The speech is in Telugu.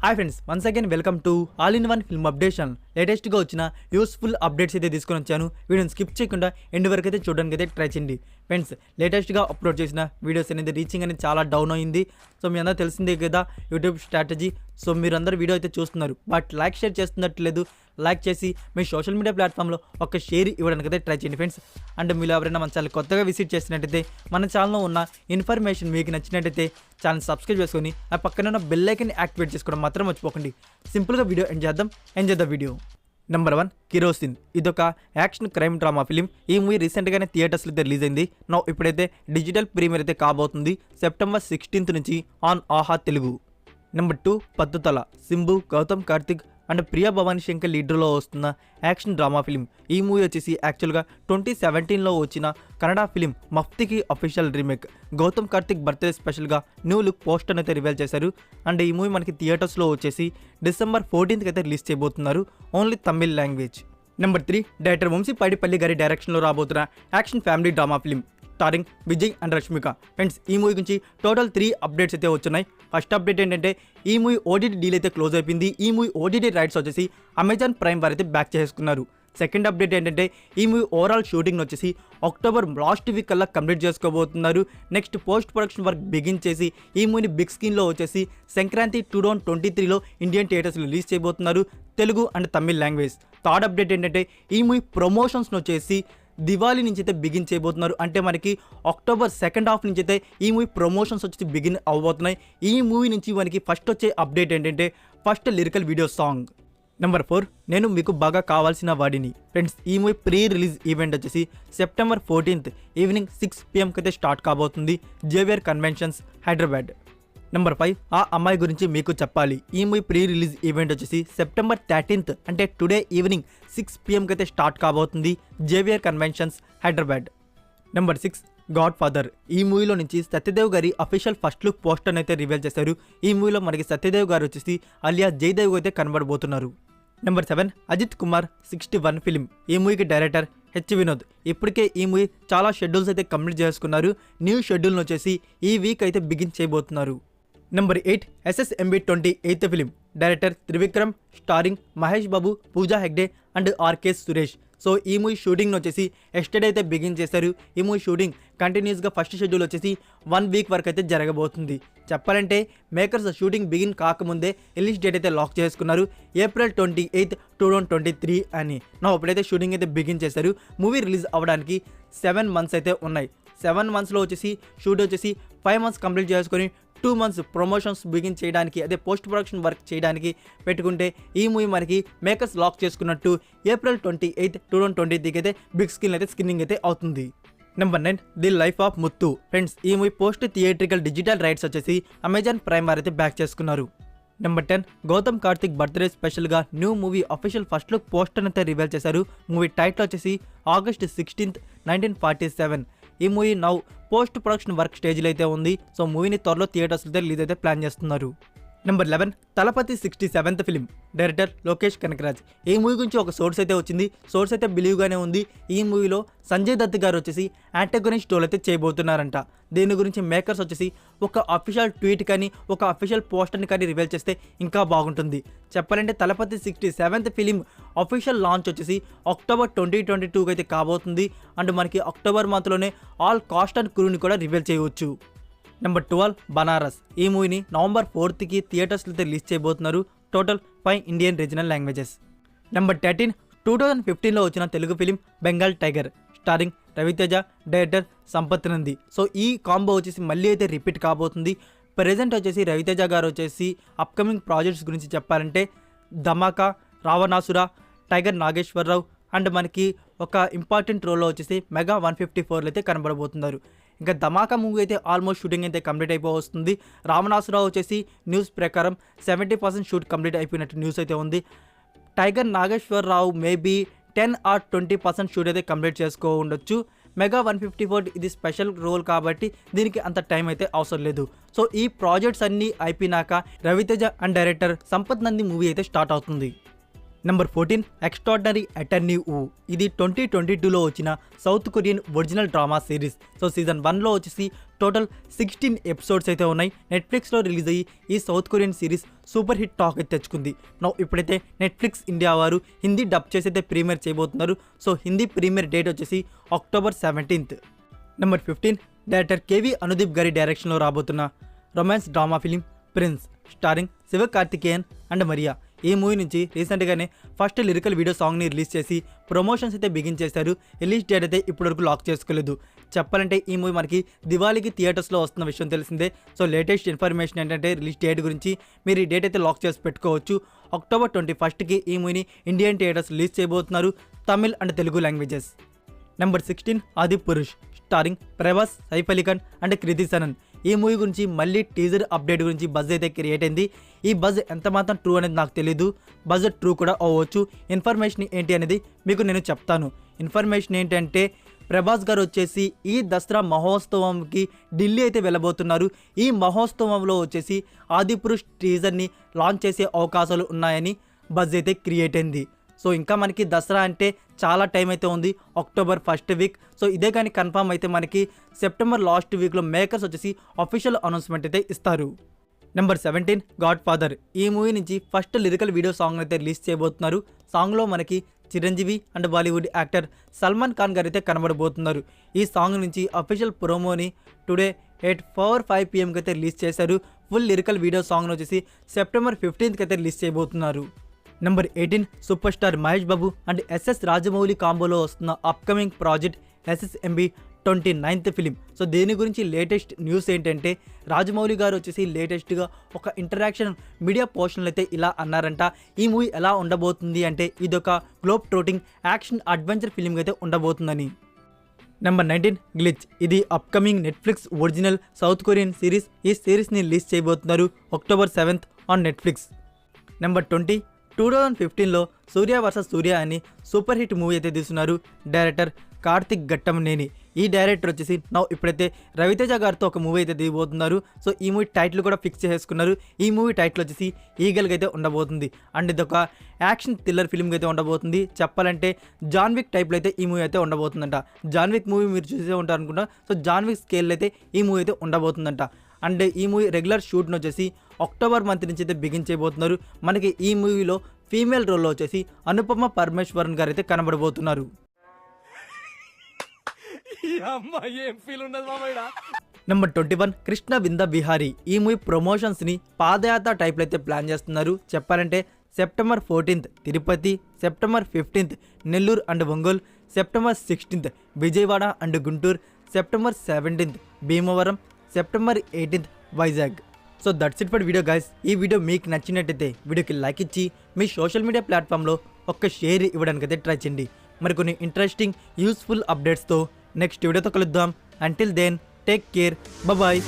Hi friends, once again welcome to all in one film updation. లేటెస్ట్గా వచ్చిన యూస్ఫుల్ అప్డేట్స్ అయితే తీసుకొని వచ్చాను. వీడియోని స్కిప్ చేయకుండా ఎండ్ వరకు అయితే చూడడానికి అయితే ట్రై చేయండి. ఫ్రెండ్స్, లేటెస్ట్గా అప్లోడ్ చేసిన వీడియోస్ అనేది రీచింగ్ అనేది చాలా డౌన్ అయింది. సో మీ అందరూ తెలిసిందే కదా యూట్యూబ్ స్ట్రాటజీ. సో మీరు అందరూ వీడియో అయితే చూస్తున్నారు, బట్ లైక్ షేర్ చేస్తున్నట్లేదు. లైక్ చేసి మీ సోషల్ మీడియా ప్లాట్ఫామ్లో ఒక షేర్ ఇవ్వడానికి అయితే ట్రై చేయండి ఫ్రెండ్స్. అండ్ మీరు ఎవరైనా మన ఛానల్ కొత్తగా విజిట్ చేసినట్టయితే మన ఛానల్లో ఉన్న ఇన్ఫర్మేషన్ మీకు నచ్చినట్టయితే ఛానల్ సబ్స్క్రైబ్ చేసుకొని ఆ పక్కన ఉన్న బెల్ ఐకాన్ యాక్టివేట్ చేసుకోవడం మాత్రం మర్చిపోకండి. సింపుల్గా video enjoy the video. Number 1, kerosene. ఇదొక యాక్షన్ క్రైమ్ డ్రామా ఫిలిం. ఈ మూవీ రీసెంట్గానే థియేటర్స్లో అయితే రిలీజ్ అయింది. ఇప్పుడైతే డిజిటల్ ప్రీమియర్ అయితే కాబోతుంది సెప్టెంబర్ 16 నుంచి on Aha Telugu. Number 2, Pathu Thala. Simbu, Gautham Karthik and Priya Bhavani Shankar లీడర్లో వస్తున్న యాక్షన్ డ్రామా ఫిలిం. ఈ మూవీ వచ్చేసి యాక్చువల్గా 2017లో వచ్చిన కన్నడ ఫిలిం మఫ్తీకి official remake. Gautham Karthik birthday స్పెషల్గా న్యూ లుక్ పోస్టర్ అయితే రివీల్ చేశారు. అండ్ ఈ మూవీ మనకి థియేటర్స్లో వచ్చేసి డిసెంబర్ 14th అయితే రిలీజ్ చేయబోతున్నారు, only Tamil language. Number 3, director Vamshi Paidipally గారి డైరెక్షన్లో రాబోతున్న action family drama film starring Vijay and Rashmika. Friends, ఈ మూవీ గురించి టోటల్ 3 అప్డేట్స్ అయితే వచ్చున్నాయి. ఫస్ట్ అప్డేట్ ఏంటంటే ఈ మూవీ ఓటీటీ డీల్ అయితే క్లోజ్ అయిపోయింది. ఈ మూవీ ఓటీటీ రైట్స్ వచ్చేసి అమెజాన్ ప్రైమ్ వారు అయితే బ్యాక్ చేసుకున్నారు. సెకండ్ అప్డేట్ ఏంటంటే ఈ మూవీ ఓవరాల్ షూటింగ్ వచ్చేసి అక్టోబర్ లాస్ట్ వీక్ కల్లా కంప్లీట్ చేసుకోబోతున్నారు. Next post production work begin చేసి ఈ మూవీని బిగ్ స్క్రీన్లో వచ్చేసి సంక్రాంతి 2023లో ఇండియన్ థియేటర్స్లో రిలీజ్ చేయబోతున్నారు, Telugu and Tamil language. Third update ఏంటంటే ఈ మూవీ ప్రమోషన్స్ను వచ్చేసి దివాళీ నుంచి అయితే బిగిన్ చేయబోతున్నారు. అంటే మనకి అక్టోబర్ సెకండ్ హాఫ్ నుంచి అయితే ఈ మూవీ ప్రమోషన్స్ వచ్చి బిగిన్ అవబోతున్నాయి. ఈ మూవీ నుంచి మనకి ఫస్ట్ వచ్చే అప్డేట్ ఏంటంటే first lyrical video song. Number 4, నేను మీకు బాగా కావాల్సిన వాడిని. ఫ్రెండ్స్, ఈ మూవీ ప్రీ రిలీజ్ ఈవెంట్ వచ్చేసి సెప్టెంబర్ 14th ఈవినింగ్ 6 PM అయితే స్టార్ట్ కాబోతుంది, జేవియర్ కన్వెన్షన్స్, హైదరాబాద్. నెంబర్ 5, ఆ అమ్మాయి గురించి మీకు చెప్పాలి. ఈ మూవీ ప్రీ రిలీజ్ ఈవెంట్ వచ్చేసి సెప్టెంబర్ 13th అంటే టుడే ఈవినింగ్ 6 PM అయితే స్టార్ట్ కాబోతుంది, Xavier conventions, Hyderabad. Number 6, God father. ఈ మూవీలో నుంచి సత్యదేవ్ గారి అఫీషియల్ ఫస్ట్ లుక్ పోస్టర్ అయితే రివీల్ చేశారు. ఈ మూవీలో మనకి సత్యదేవ్ గారు వచ్చేసి అలియా జయదేవ్ అయితే కనబడబోతున్నారు. Number 7, Ajith Kumar 61 film. ఈ మూవీకి డైరెక్టర్ హెచ్ వినోద్. ఇప్పటికే ఈ మూవీ చాలా షెడ్యూల్స్ అయితే కంప్లీట్ చేసుకున్నారు. న్యూ షెడ్యూల్ను వచ్చేసి ఈ వీక్ అయితే బిగిన్ చేయబోతున్నారు. Number 8, SSMB 28th film. Director Trivikram, starring Mahesh Babu, Pooja Hegde and RK Suresh. So ఈ మూవీ షూటింగ్ వచ్చేసి ఎస్టర్డే అయితే బిగిన్ చేశారు. ఈ మూవీ షూటింగ్ కంటిన్యూస్గా ఫస్ట్ షెడ్యూల్ వచ్చేసి 1 వీక్ వరకు అయితే జరగబోతుంది. చెప్పాలంటే మేకర్స్ షూటింగ్ బిగిన్ కాకముందే రిలీజ్ డేట్ అయితే లాక్ చేసుకున్నారు, April 28, 2023 అని. ఇప్పుడైతే షూటింగ్ అయితే బిగిన్ చేశారు. మూవీ రిలీజ్ అవ్వడానికి 7 months అయితే ఉన్నాయి. 7 monthsలో వచ్చేసి షూట్ వచ్చేసి 5 months కంప్లీట్ చేసుకొని 2 months ప్రమోషన్స్ బిగిన్ చేయడానికి, అదే పోస్ట్ ప్రొడక్షన్ వర్క్ చేయడానికి పెట్టుకుంటే ఈ మూవీ మనకి మేకర్స్ లాక్ చేసుకున్నట్టు April 28, 2023 అయితే బిగ్ స్క్రీన్ అయితే స్క్రీనింగ్ అయితే అవుతుంది. Number 9, the life of Muthu. Friends, ఈ movie post theatrical digital rights వచ్చేసి అమెజాన్ ప్రైమ్ వారు అయితే బ్యాక్ చేసుకున్నారు. నెంబర్ 10, గౌతమ్ కార్తిక్ బర్త్డే స్పెషల్గా new movie official first look poster అయితే రివీల్ చేశారు. మూవీ టైటిల్ వచ్చేసి August 16th, 1947. ఈ movie now post production work స్టేజ్లో అయితే ఉంది. సో మూవీని త్వరలో థియేటర్స్ అయితే రిలీజ్ అయితే ప్లాన్ చేస్తున్నారు. Number 11, Thalapathy 67th film. Director Lokesh Kanagaraj. ఈ మూవీ గురించి ఒక సోర్స్ అయితే వచ్చింది. సోర్స్ అయితే బిలీవ్గానే ఉంది. ఈ మూవీలో సంజయ్ దత్ గారు వచ్చేసి యాంటగోనిస్ట్ రోల్ అయితే చేయబోతున్నారంట. దీని గురించి మేకర్స్ వచ్చేసి ఒక అఫీషియల్ ట్వీట్ కానీ ఒక అఫీషియల్ పోస్టర్ని కానీ రివీల్ చేస్తే ఇంకా బాగుంటుంది. చెప్పాలంటే Thalapathy 67th film official launch వచ్చేసి అక్టోబర్ 2022 అయితే కాబోతుంది. అండ్ మనకి అక్టోబర్ మంత్లోనే ఆల్ కాస్ట్ అండ్ క్రూని కూడా రివీల్ చేయవచ్చు. నెంబర్ 12, బనారస్. ఈ మూవీని November 4th థియేటర్స్లో రిలీజ్ చేయబోతున్నారు, total 5 Indian regional languages. Number 13, 2015లో వచ్చిన Telugu film Bengal tiger. Starring Raviteja, director Sampath Nandi. So ఈ కాంబో వచ్చేసి మళ్ళీ అయితే రిపీట్ కాబోతుంది. ప్రెజెంట్ వచ్చేసి రవితేజ గారు వచ్చేసి అప్కమింగ్ ప్రాజెక్ట్స్ గురించి చెప్పాలంటే ధమాకా, రావణాసుర, టైగర్ నాగేశ్వరరావు అండ్ మనకి ఒక ఇంపార్టెంట్ రోల్లో వచ్చేసి మెగా 154 అయితే కనబడబోతున్నారు. ఇంకా ధమాకా మూవీ అయితే ఆల్మోస్ట్ షూటింగ్ అయితే కంప్లీట్ అయిపోతుంది. రావణాసురావు వచ్చేసి న్యూస్ ప్రకారం 70% షూట్ కంప్లీట్ అయిపోయినట్టు న్యూస్ అయితే ఉంది. టైగర్ నాగేశ్వరరావు మేబీ 10 or 20% షూట్ అయితే కంప్లీట్ చేసుకో ఉండొచ్చు. మెగా 154 ఇది స్పెషల్ రోల్ కాబట్టి దీనికి అంత టైం అయితే అవసరం లేదు. సో ఈ ప్రాజెక్ట్స్ అన్నీ అయిపోయినాక Ravi Teja and director Sampath Nandi movie అయితే స్టార్ట్ అవుతుంది. Number 14 extraordinary attorney Woo. ఇది 2022లో వచ్చిన south Korean original drama series. So season 1లో వచ్చేసి టోటల్ 16 ఎపిసోడ్స్ అయితే ఉన్నాయి. నెట్ఫ్లిక్స్లో రిలీజ్ అయ్యి ఈ south Korean series super hit talk అయితే తెచ్చుకుంది. ఇప్పుడైతే నెట్ఫ్లిక్స్ ఇండియా వారు హిందీ డబ్ చేసి అయితే ప్రీమియర్ చేయబోతున్నారు. సో హిందీ ప్రీమియర్ డేట్ వచ్చేసి October 17th. Number 15 director KV Anudeep గారి డైరెక్షన్లో రాబోతున్న romance drama film Prince starring Sivakarthikeyan and Maria. ఈ మూవీ నుంచి రీసెంట్గానే ఫస్ట్ లిరికల్ వీడియో సాంగ్ని రిలీజ్ చేసి ప్రమోషన్స్ అయితే బిగించేశారు. రిలీజ్ డేట్ అయితే ఇప్పటివరకు లాక్ చేసుకోలేదు. చెప్పాలంటే ఈ మూవీ మనకి దివాళీకి థియేటర్స్లో వస్తున్న విషయం తెలిసిందే. సో లేటెస్ట్ ఇన్ఫర్మేషన్ ఏంటంటే రిలీజ్ డేట్ గురించి మీరు ఈ డేట్ అయితే లాక్ చేసి పెట్టుకోవచ్చు. October 21కి ఈ మూవీని ఇండియన్ థియేటర్స్ రిలీజ్ చేయబోతున్నారు, Tamil and Telugu languages. Number 16 ఆది పురుష్ స్టారింగ్ ప్రభాస్, సైఫ్ అలీ ఖాన్ అండ్ కృతి సనన్. ఈ మూవీ గురించి మళ్ళీ టీజర్ అప్డేట్ గురించి బజ్ అయితే క్రియేట్ అయింది. ఈ బజ్ ఎంత మాత్రం ట్రూ అనేది నాకు తెలీదు, బజ్ ట్రూ కూడా అవ్వచ్చు. ఇన్ఫర్మేషన్ ఏంటి అనేది మీకు నేను చెప్తాను. ఇన్ఫర్మేషన్ ఏంటంటే ప్రభాస్ గారు వచ్చేసి ఈ దసరా మహోత్సవంకి ఢిల్లీ అయితే వెళ్ళబోతున్నారు. ఈ మహోత్సవంలో వచ్చేసి ఆది పురుష్ టీజర్ని లాంచ్ చేసే అవకాశాలు ఉన్నాయని బజ్ అయితే క్రియేట్ అయింది. సో ఇంకా మనకి దసరా అంటే చాలా టైం అయితే ఉంది, October 1st వీక్. సో ఇదే కానీ కన్ఫర్మ్ అయితే మనకి సెప్టెంబర్ లాస్ట్ వీక్లో మేకర్స్ వచ్చేసి అఫీషియల్ అనౌన్స్మెంట్ అయితే ఇస్తారు. Number 17 Godfather. ఈ మూవీ నుంచి ఫస్ట్ లిరికల్ వీడియో సాంగ్ అయితే రిలీజ్ చేయబోతున్నారు. సాంగ్లో మనకి Chiranjeevi and Bollywood actor Salman Khan గారు అయితే కనబడబోతున్నారు. ఈ సాంగ్ నుంచి అఫీషియల్ ప్రోమోని టుడే 8:05 PM అయితే రిలీజ్ చేశారు. ఫుల్ లిరికల్ వీడియో సాంగ్ను వచ్చేసి September 15th అయితే రిలీజ్ చేయబోతున్నారు. Number 18 super star Mahesh Babu and SS Rajamouli కాంబోలో వస్తున్న upcoming project SSMB 29th film. So దీని గురించి లేటెస్ట్ న్యూస్ ఏంటంటే రాజమౌళి గారు వచ్చేసి లేటెస్ట్గా ఒక ఇంటరాక్షన్ మీడియా పోర్షన్లు అయితే ఇలా అన్నారంట. ఈ మూవీ ఎలా ఉండబోతుంది అంటే ఇదొక globe trotting action adventure film అయితే ఉండబోతుందని. Number 19 glitch. ఇది upcoming Netflix original south Korean series. ఈ సిరీస్ని రిలీజ్ చేయబోతున్నారు October 7th on Netflix. Number 20 2015లో సూర్య వర్సెస్ సూర్య అని సూపర్ హిట్ మూవీ అయితే తీస్తున్నారు డైరెక్టర్ కార్తిక్ ఘట్టమనేని. ఈ డైరెక్టర్ వచ్చేసి ఇప్పుడైతే రవితేజ గారితో ఒక మూవీ అయితే తీయబోతున్నారు. సో ఈ మూవీ టైటిల్ కూడా ఫిక్స్ చేసుకున్నారు. ఈ మూవీ టైటిల్ వచ్చేసి ఈగల్గా అయితే ఉండబోతుంది అండ్ ఇది ఒక యాక్షన్ థ్రిల్లర్ ఫిల్మ్గా అయితే ఉండబోతుంది. చెప్పాలంటే జాన్ విక్ టైప్లో అయితే ఈ మూవీ అయితే ఉండబోతుందంట. జాన్ విక్ మూవీ మీరు చూసే ఉంటారు అనుకుంటా. సో జాన్ విక్ స్కేల్ అయితే ఈ మూవీ అయితే ఉండబోతుందంట. అండ్ ఈ మూవీ రెగ్యులర్ షూట్ను వచ్చేసి October మంత్ నుంచి అయితే బిగించబోతున్నారు. మనకి ఈ మూవీలో ఫీమేల్ రోల్లో వచ్చేసి అనుపమ పరమేశ్వరన్ గారు అయితే కనబడబోతున్నారు. నెంబర్ 21 కృష్ణ వింద బిహారీ. ఈ మూవీ ప్రమోషన్స్ని పాదయాత్ర టైప్లో అయితే ప్లాన్ చేస్తున్నారు. చెప్పాలంటే September 14th Tirupati, September 15th Nellore and Ongole, September 16th Vijayawada and Guntur, September 17th Bhimavaram, September 18th Vizag. So that's it for video guys. ఈ వీడియో మీకు నచ్చినట్టయితే వీడియోకి లైక్ ఇచ్చి మీ సోషల్ మీడియా ప్లాట్ఫామ్లో ఒక్క షేర్ ఇవ్వడానికి అయితే ట్రై చేయండి. మరికొన్ని ఇంట్రెస్టింగ్ యూస్ఫుల్ అప్డేట్స్తో నెక్స్ట్ వీడియోతో కలుద్దాం. Until then take care, bye.